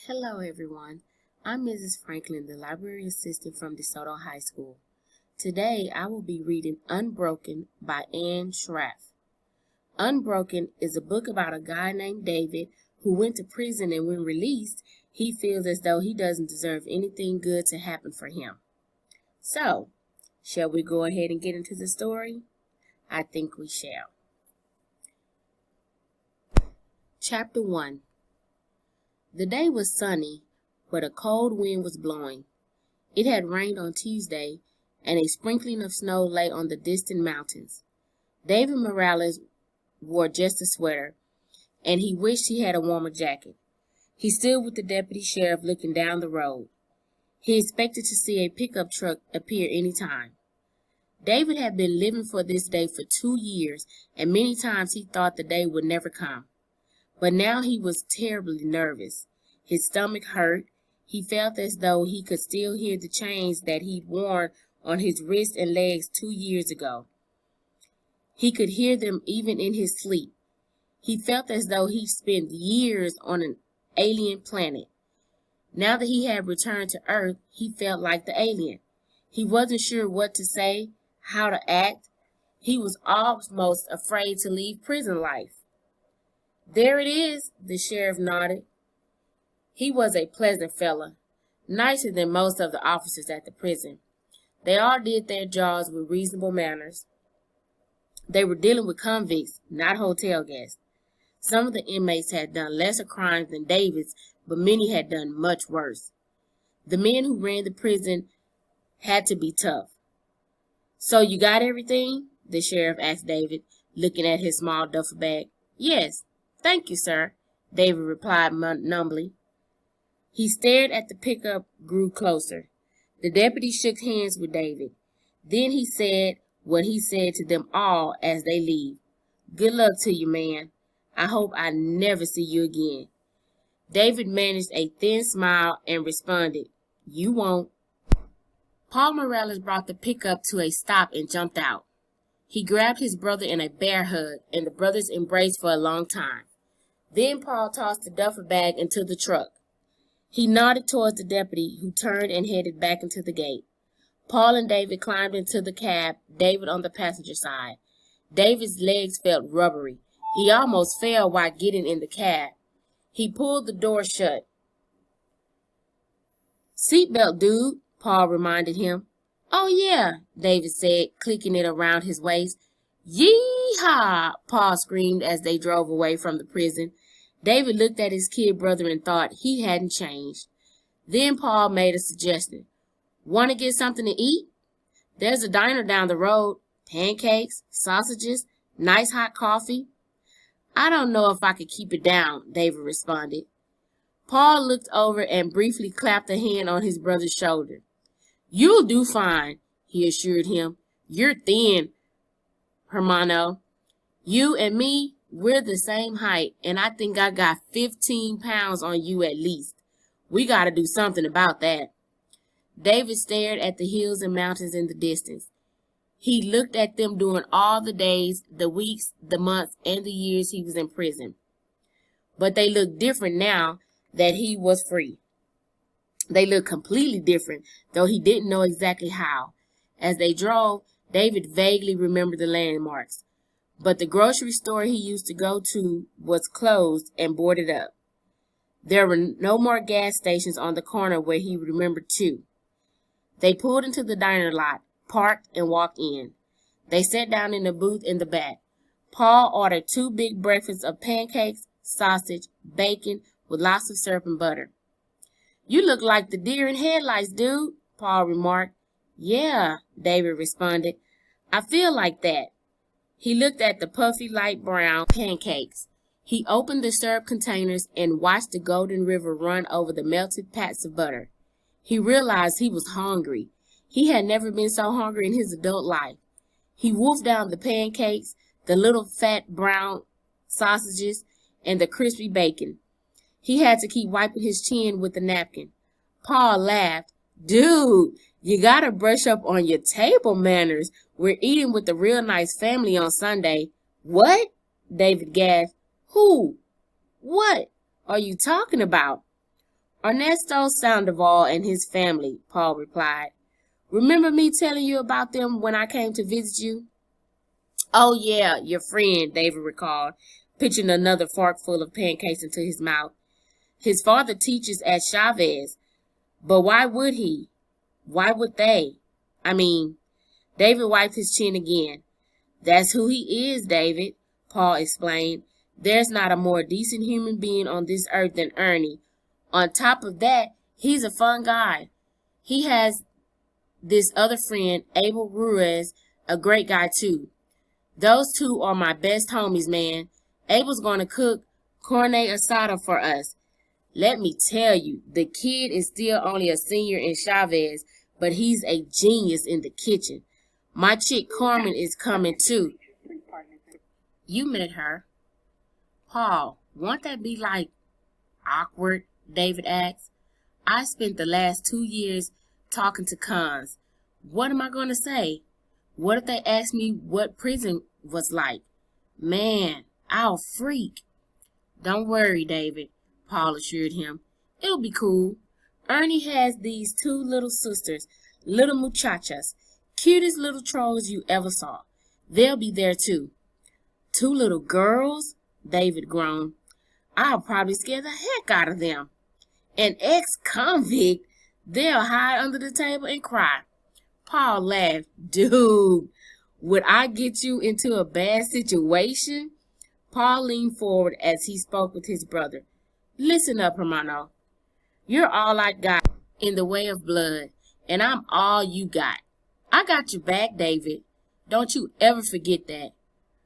Hello everyone, I'm Mrs. Franklin, the library assistant from DeSoto High School. Today I will be reading Unbroken by Anne Schraff. Unbroken is a book about a guy named David who went to prison, and when released, he feels as though he doesn't deserve anything good to happen for him. So, shall we go ahead and get into the story? I think we shall. Chapter 1. The day was sunny, but a cold wind was blowing. It had rained on Tuesday, and a sprinkling of snow lay on the distant mountains. David Morales wore just a sweater, and he wished he had a warmer jacket. He stood with the deputy sheriff looking down the road. He expected to see a pickup truck appear any time. David had been living for this day for 2 years, and many times he thought the day would never come. But now he was terribly nervous. His stomach hurt. He felt as though he could still hear the chains that he'd worn on his wrists and legs 2 years ago. He could hear them even in his sleep. He felt as though he'd spent years on an alien planet. Now that he had returned to Earth, he felt like the alien. He wasn't sure what to say, how to act. He was almost afraid to leave prison life. "There it is," the sheriff nodded. He was a pleasant fella, nicer than most of the officers at the prison. They all did their jobs with reasonable manners. They were dealing with convicts, not hotel guests. Some of the inmates had done lesser crimes than David's, but many had done much worse. The men who ran the prison had to be tough. "So you got everything?" the sheriff asked David, looking at his small duffel bag. "Yes, thank you, sir," David replied numbly. He stared at the pickup, grew closer. The deputy shook hands with David. Then he said what he said to them all as they leave. "Good luck to you, man. I hope I never see you again." David managed a thin smile and responded, "You won't." Paul Morales brought the pickup to a stop and jumped out. He grabbed his brother in a bear hug, and the brothers embraced for a long time. Then Paul tossed the duffel bag into the truck. He nodded towards the deputy, who turned and headed back into the gate. Paul and David climbed into the cab, David on the passenger side. David's legs felt rubbery. He almost fell while getting in the cab. He pulled the door shut. "Seatbelt, dude," Paul reminded him. "Oh, yeah," David said, clicking it around his waist. "Yee-haw!" Paul screamed as they drove away from the prison. David looked at his kid brother and thought he hadn't changed. Then Paul made a suggestion. "Want to get something to eat? There's a diner down the road. Pancakes, sausages, nice hot coffee." "I don't know if I could keep it down," David responded. Paul looked over and briefly clapped a hand on his brother's shoulder. "You'll do fine," he assured him. "You're thin, hermano. You and me, we're the same height, and I think I got 15 pounds on you at least. We got to do something about that." David stared at the hills and mountains in the distance. He looked at them during all the days, the weeks, the months, and the years he was in prison. But they looked different now that he was free. They looked completely different, though he didn't know exactly how. As they drove, David vaguely remembered the landmarks. But the grocery store he used to go to was closed and boarded up. There were no more gas stations on the corner where he remembered too. They pulled into the diner lot, parked, and walked in. They sat down in the booth in the back. Paul ordered 2 big breakfasts of pancakes, sausage, bacon, with lots of syrup and butter. "You look like the deer in headlights, dude," Paul remarked. "Yeah," David responded. "I feel like that." He looked at the puffy light brown pancakes. He opened the syrup containers and watched the golden river run over the melted pats of butter. He realized he was hungry. He had never been so hungry in his adult life. He wolfed down the pancakes, the little fat brown sausages, and the crispy bacon. He had to keep wiping his chin with the napkin. Paul laughed. "Dude, you gotta brush up on your table manners. We're eating with a real nice family on Sunday." "What?" David gasped. "Who? What are you talking about?" Ernesto Sandoval and his family, Paul replied. Remember me telling you about them when I came to visit you? Oh, yeah, your friend, David recalled, pitching another forkful of pancakes into his mouth. His father teaches at Chavez, but why would he? Why would they? David wiped his chin again. That's who he is, David, Paul explained. There's not a more decent human being on this earth than Ernie. On top of that, he's a fun guy. He has this other friend, Abel Ruiz, a great guy too. Those two are my best homies, man. Abel's gonna cook carne asada for us. Let me tell you, the kid is still only a senior in Chavez, but he's a genius in the kitchen. My chick Carmen is coming too. You met her. Paul, won't that be like awkward? David asked. I spent the last 2 years talking to cons. What am I going to say? What if they ask me what prison was like? Man, I'll freak. Don't worry, David, Paul assured him. It'll be cool. Ernie has these 2 little sisters, little muchachas, cutest little trolls you ever saw. They'll be there too. 2 little girls? David groaned. I'll probably scare the heck out of them. An ex-convict? They'll hide under the table and cry. Paul laughed. Dude, would I get you into a bad situation? Paul leaned forward as he spoke with his brother. Listen up, Hermano. You're all I got in the way of blood, and I'm all you got. I got your back, David. Don't you ever forget that.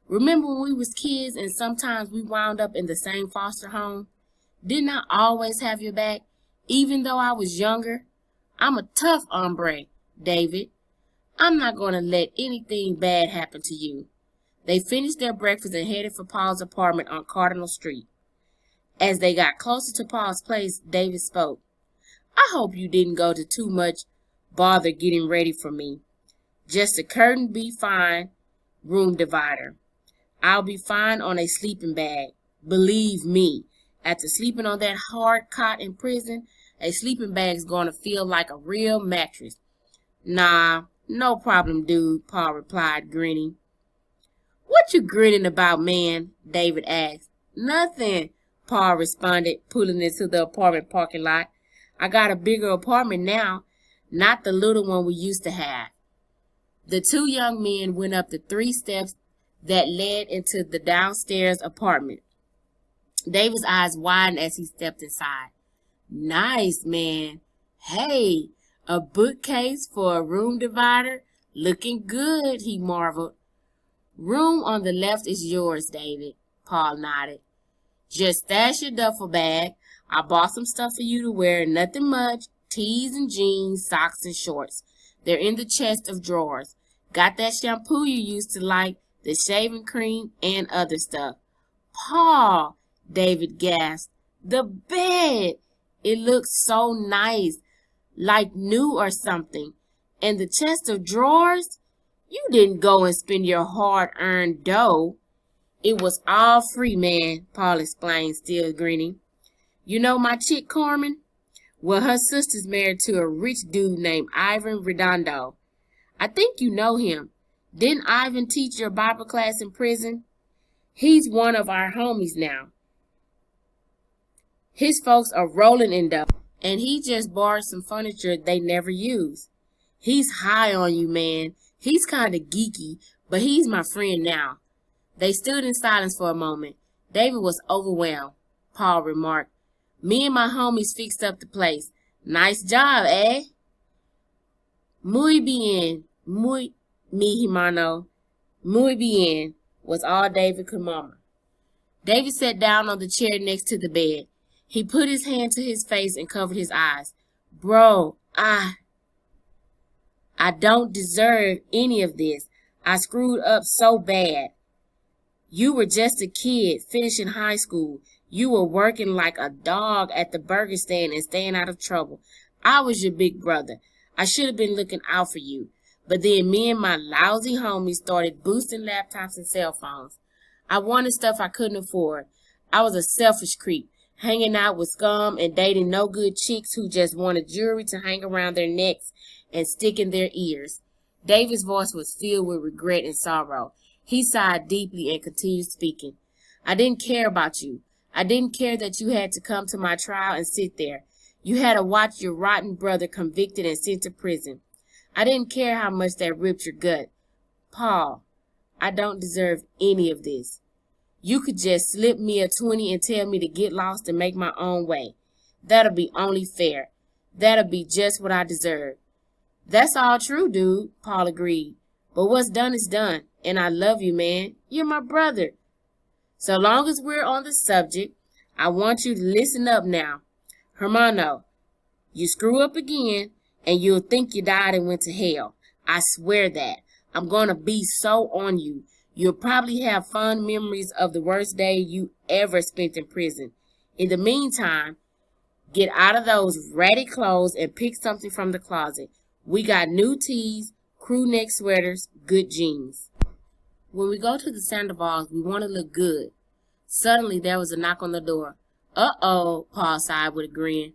Remember when we was kids and sometimes we wound up in the same foster home? Didn't I always have your back, even though I was younger? I'm a tough hombre, David. I'm not going to let anything bad happen to you. They finished their breakfast and headed for Paul's apartment on Cardinal Street. As they got closer to Paul's place, David spoke. I hope you didn't go to too much bother getting ready for me. Just a curtain be fine room divider. I'll be fine on a sleeping bag. Believe me, after sleeping on that hard cot in prison, a sleeping bag's gonna feel like a real mattress. Nah, no problem, dude, Paul replied, grinning. What you grinning about, man? David asked. Nothing, Paul responded, pulling into the apartment parking lot. I got a bigger apartment now, not the little one we used to have. The 2 young men went up the 3 steps that led into the downstairs apartment. David's eyes widened as he stepped inside. Nice, man. Hey, a bookcase for a room divider? Looking good, he marveled. Room on the left is yours, David, Paul nodded. Just stash your duffel bag. I bought some stuff for you to wear, nothing much, tees and jeans, socks and shorts. They're in the chest of drawers. Got that shampoo you used to like, the shaving cream, and other stuff. Paul, David gasped. The bed! It looks so nice, like new or something. And the chest of drawers? You didn't go and spend your hard-earned dough. It was all free, man, Paul explained, still grinning. You know my chick, Carmen? Well, her sister's married to a rich dude named Ivan Redondo. I think you know him. Didn't Ivan teach your Bible class in prison? He's one of our homies now. His folks are rolling in dough, and he just borrowed some furniture they never use. He's high on you, man. He's kind of geeky, but he's my friend now. They stood in silence for a moment. David was overwhelmed. Paul remarked, Me and my homies fixed up the place. Nice job, eh? Muy bien, mi hermano. Muy bien, was all David could murmur. David sat down on the chair next to the bed. He put his hand to his face and covered his eyes. Bro, I don't deserve any of this. I screwed up so bad. You were just a kid finishing high school. You were working like a dog at the burger stand and staying out of trouble. I was your big brother. I should have been looking out for you. But then me and my lousy homies started boosting laptops and cell phones. I wanted stuff I couldn't afford. I was a selfish creep, hanging out with scum and dating no good chicks who just wanted jewelry to hang around their necks and stick in their ears. David's voice was filled with regret and sorrow. He sighed deeply and continued speaking. I didn't care about you. I didn't care that you had to come to my trial and sit there. You had to watch your rotten brother convicted and sent to prison. I didn't care how much that ripped your gut. Paul, I don't deserve any of this. You could just slip me a 20 and tell me to get lost and make my own way. That'll be only fair. That'll be just what I deserve. That's all true, dude, Paul agreed. But what's done is done, and I love you, man. You're my brother. So long as we're on the subject, I want you to listen up now. Hermano, you screw up again, and you'll think you died and went to hell. I swear that. I'm going to be so on you. You'll probably have fond memories of the worst day you ever spent in prison. In the meantime, get out of those ratty clothes and pick something from the closet. We got new tees, crew neck sweaters, good jeans. When we go to the Sandoval's, we want to look good. Suddenly, there was a knock on the door. Uh-oh, Paul sighed with a grin.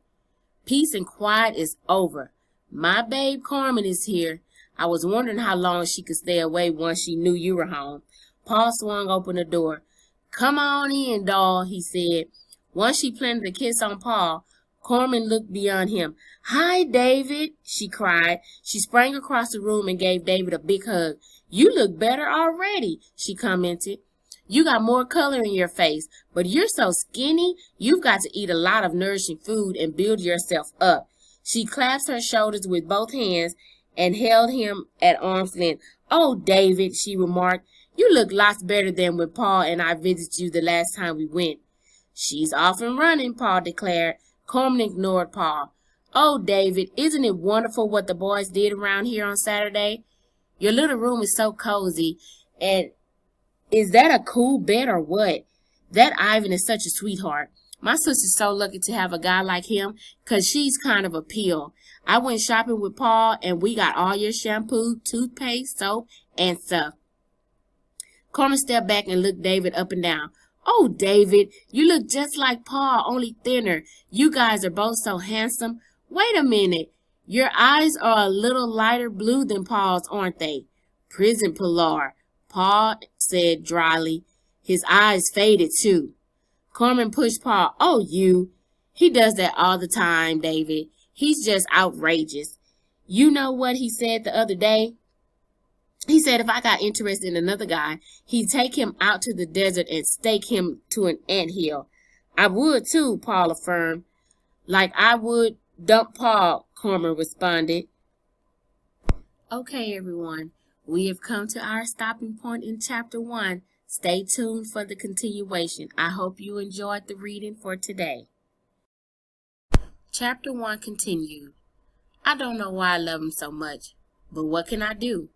Peace and quiet is over. My babe Carmen is here. I was wondering how long she could stay away once she knew you were home. Paul swung open the door. Come on in, doll, he said. Once she planted a kiss on Paul, Carmen looked beyond him. Hi, David, she cried. She sprang across the room and gave David a big hug. You look better already, she commented. You got more color in your face, but you're so skinny, you've got to eat a lot of nourishing food and build yourself up. She clasped her shoulders with both hands and held him at arm's length. Oh, David, she remarked, you look lots better than when Paul and I visited you the last time we went. She's off and running, Paul declared. Carmen ignored Paul. Oh, David, isn't it wonderful what the boys did around here on Saturday? Your little room is so cozy. And is that a cool bed or what? That Ivan is such a sweetheart. My sister's so lucky to have a guy like him, 'cause she's kind of a pill. I went shopping with Paul, and we got all your shampoo, toothpaste, soap, and stuff. Carmen stepped back and looked David up and down. Oh, David, you look just like Paul, only thinner. You guys are both so handsome. Wait a minute. Your eyes are a little lighter blue than Paul's, aren't they? Prison pallor, Paul said dryly. His eyes faded, too. Carmen pushed Paul. Oh, you. He does that all the time, David. He's just outrageous. You know what he said the other day? He said if I got interested in another guy, he'd take him out to the desert and stake him to an anthill. I would, too, Paul affirmed. Like I would dump Paul, Carmen responded. Okay, everyone. We have come to our stopping point in Chapter 1. Stay tuned for the continuation. I hope you enjoyed the reading for today. Chapter 1 continued. I don't know why I love him so much, but what can I do?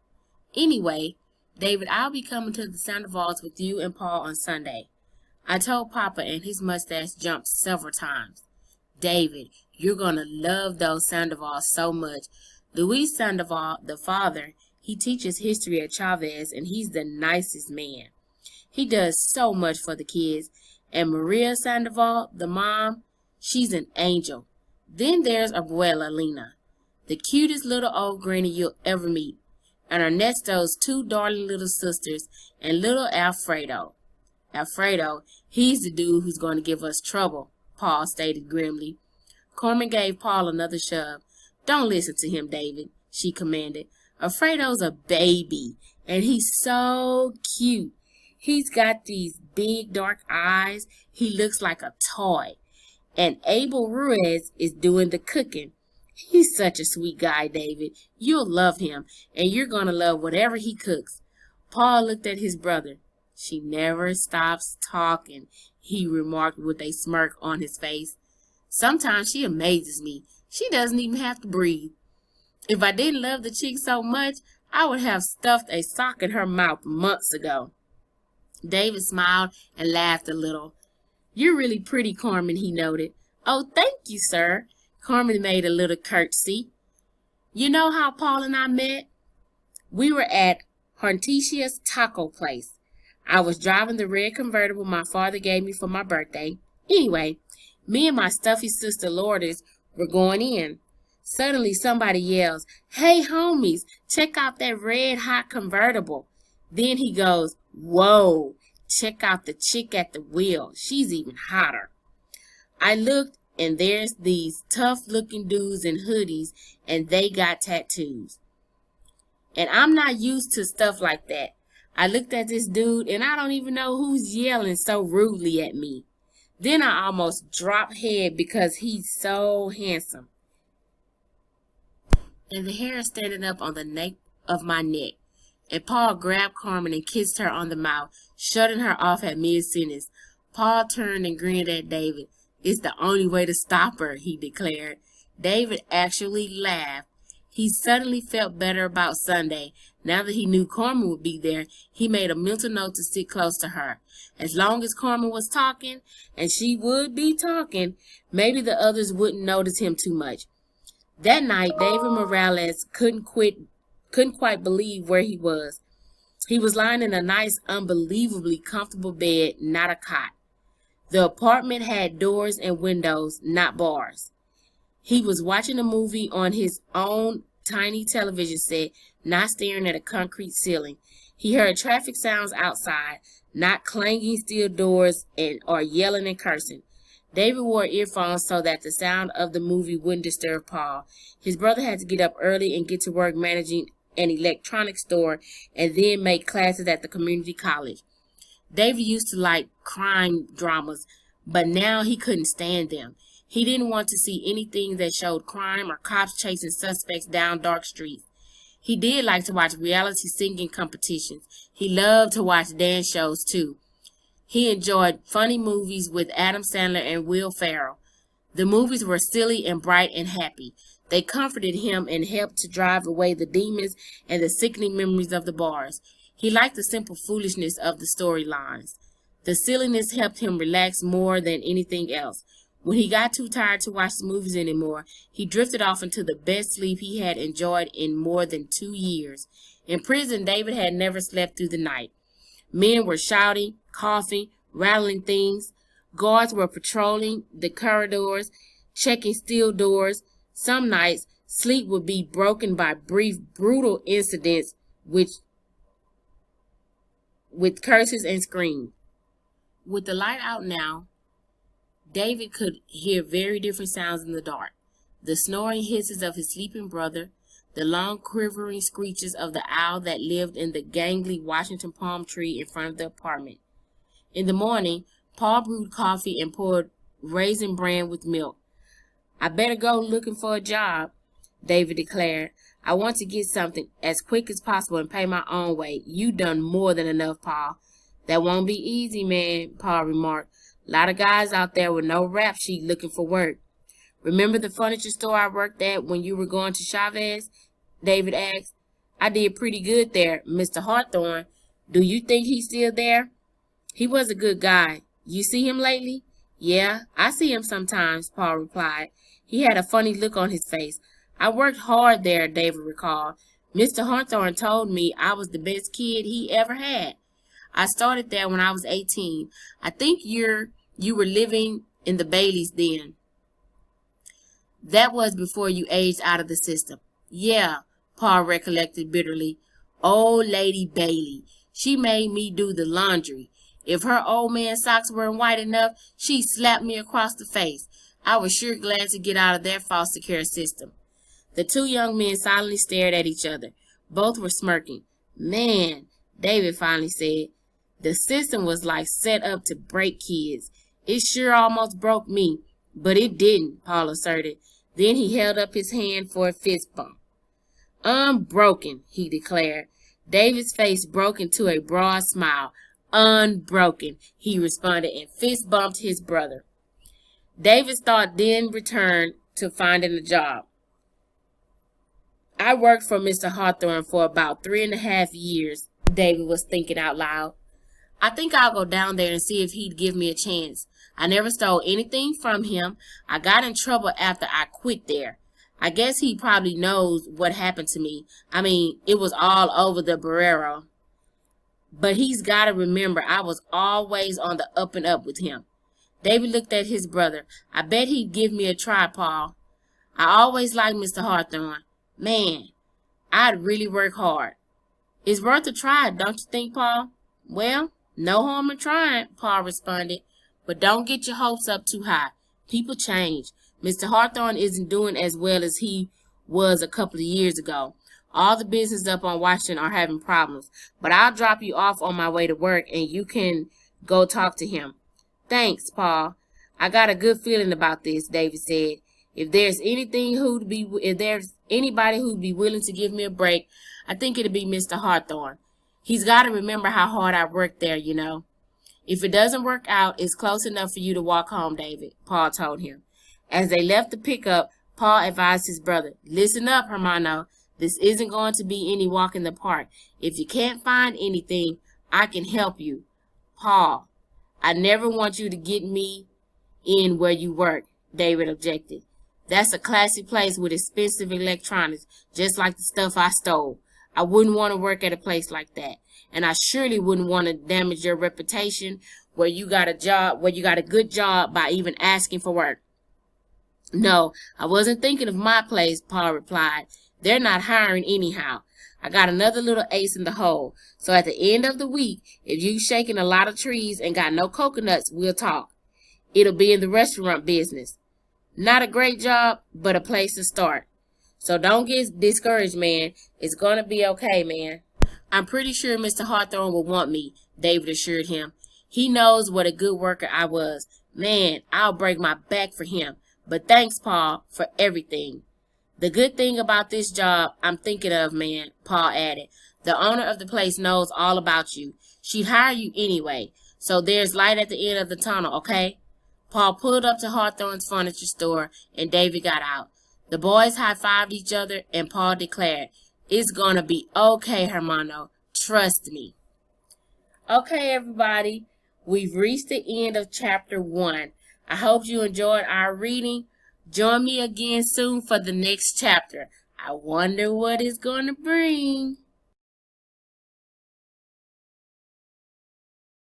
Anyway, David, I'll be coming to the Sandoval's with you and Paul on Sunday. I told Papa, and his mustache jumped several times. David, you're going to love those Sandoval's so much. Luis Sandoval, the father, he teaches history at Chavez, and he's the nicest man. He does so much for the kids. And Maria Sandoval, the mom, she's an angel. Then there's Abuela Lena, the cutest little old granny you'll ever meet. And Ernesto's two darling little sisters, and little Alfredo. Alfredo, he's the dude who's going to give us trouble, Paul stated grimly. Carmen gave Paul another shove. Don't listen to him, David, she commanded. Alfredo's a baby, and he's so cute. He's got these big dark eyes. He looks like a toy. And Abel Ruiz is doing the cooking. He's such a sweet guy, David. You'll love him, and you're going to love whatever he cooks. Paul looked at his brother. She never stops talking, he remarked with a smirk on his face. Sometimes she amazes me. She doesn't even have to breathe. If I didn't love the chick so much, I would have stuffed a sock in her mouth months ago. David smiled and laughed a little. You're really pretty, Carmen, he noted. Oh, thank you, sir. Carmen made a little curtsy. You know how Paul and I met? We were at Hortentia's taco place. I was driving the red convertible my father gave me for my birthday. Anyway, Me and my stuffy sister Lourdes were going in. Suddenly somebody yells, "Hey homies, check out that red hot convertible." Then he goes, "Whoa, check out the chick at the wheel. She's even hotter." I looked and there's these tough looking dudes in hoodies and they got tattoos. And I'm not used to stuff like that. I looked at this dude and I don't even know who's yelling so rudely at me. Then I almost dropped head because he's so handsome. And the hair standing up on the nape of my neck. And Paul grabbed Carmen and kissed her on the mouth, shutting her off at mid-sentence. Paul turned and grinned at David. "It's the only way to stop her," he declared. David actually laughed. He suddenly felt better about Sunday. Now that he knew Carmen would be there, he made a mental note to sit close to her. As long as Carmen was talking, and she would be talking, maybe the others wouldn't notice him too much. That night, David Morales couldn't quite believe where he was. He was lying in a nice, unbelievably comfortable bed, not a cot. The apartment had doors and windows, not bars. He was watching a movie on his own tiny television set, not staring at a concrete ceiling. He heard traffic sounds outside, not clanging steel doors or yelling and cursing. David wore earphones so that the sound of the movie wouldn't disturb Paul. His brother had to get up early and get to work managing an electronics store and then make classes at the community college. David used to like crime dramas, but now he couldn't stand them. He didn't want to see anything that showed crime or cops chasing suspects down dark streets. He did like to watch reality singing competitions. He loved to watch dance shows too. He enjoyed funny movies with Adam Sandler and Will Ferrell. The movies were silly and bright and happy. They comforted him and helped to drive away the demons and the sickening memories of the bars. He liked the simple foolishness of the storylines. The silliness helped him relax more than anything else. When he got too tired to watch the movies anymore, he drifted off into the best sleep he had enjoyed in more than 2 years. In prison, David had never slept through the night. Men were shouting, coughing, rattling things. Guards were patrolling the corridors, checking steel doors. Some nights, sleep would be broken by brief, brutal incidents with curses and screams. With the light out now, David could hear very different sounds in the dark. The snoring hisses of his sleeping brother, the long quivering screeches of the owl that lived in the gangly Washington palm tree in front of the apartment. In the morning, Paul brewed coffee and poured raisin bran with milk. "I better go looking for a job," David declared. "I want to get something as quick as possible and pay my own way. You done more than enough, Paul." "That won't be easy, man," Paul remarked. "Lot of guys out there with no rap sheet looking for work." "Remember the furniture store I worked at when you were going to Chavez?" David asked. "I did pretty good there, Mr. Hawthorne. Do you think he's still there?" "He was a good guy. You see him lately?" "Yeah, I see him sometimes," Paul replied. He had a funny look on his face. "I worked hard there," David recalled. "Mr. Hawthorne told me I was the best kid he ever had. I started there when I was 18. I think you were living in the Baileys then." "That was before you aged out of the system." "Yeah," Paul recollected bitterly. "Old Lady Bailey. She made me do the laundry. If her old man socks weren't white enough, she slapped me across the face. I was sure glad to get out of their foster care system." The two young men silently stared at each other. Both were smirking. "Man," David finally said, "the system was like set up to break kids. It sure almost broke me, but it didn't," Paul asserted. Then he held up his hand for a fist bump. "Unbroken," he declared. David's face broke into a broad smile. "Unbroken," he responded and fist bumped his brother. David's thought then returned to finding a job. "I worked for Mr. Hawthorne for about 3.5 years, David was thinking out loud. "I think I'll go down there and see if he'd give me a chance. I never stole anything from him. I got in trouble after I quit there. I guess he probably knows what happened to me. I mean, it was all over the Barrero. But he's got to remember I was always on the up and up with him." David looked at his brother. I bet he'd give me a try, Paul. I always liked Mr. Hawthorne. Man, I'd really work hard. It's worth a try, don't you think, Paul? Well, no harm in trying, Paul responded. But don't get your hopes up too high. People change. Mr. Hawthorne isn't doing as well as he was a couple of years ago. All the businesses up on Washington are having problems. But I'll drop you off on my way to work and you can go talk to him. Thanks, Paul. I got a good feeling about this, David said. If there's anybody who'd be willing to give me a break, I think it'd be Mr. Hawthorne. He's got to remember how hard I worked there, you know. If it doesn't work out, it's close enough for you to walk home, David, Paul told him. As they left the pickup, Paul advised his brother, listen up, Hermano. This isn't going to be any walk in the park. If you can't find anything, I can help you. Paul, I never want you to get me in where you work, David objected. That's a classy place with expensive electronics, just like the stuff I stole. I wouldn't want to work at a place like that. And I surely wouldn't want to damage your reputation where you got a good job by even asking for work. No, I wasn't thinking of my place, Paul replied. They're not hiring anyhow. I got another little ace in the hole. So at the end of the week, if you shaking a lot of trees and got no coconuts, we'll talk. It'll be in the restaurant business. Not a great job, but a place to start. So don't get discouraged, man. It's going to be okay, man. I'm pretty sure Mr. Hawthorne will want me, David assured him. He knows what a good worker I was. Man, I'll break my back for him. But thanks, Paul, for everything. The good thing about this job I'm thinking of, man, Paul added. The owner of the place knows all about you. She'd hire you anyway. So there's light at the end of the tunnel, okay? Paul pulled up to Hawthorne's furniture store, and David got out. The boys high-fived each other, and Paul declared, it's gonna be okay, Hermano. Trust me. Okay, everybody. We've reached the end of chapter 1. I hope you enjoyed our reading. Join me again soon for the next chapter. I wonder what it's gonna bring.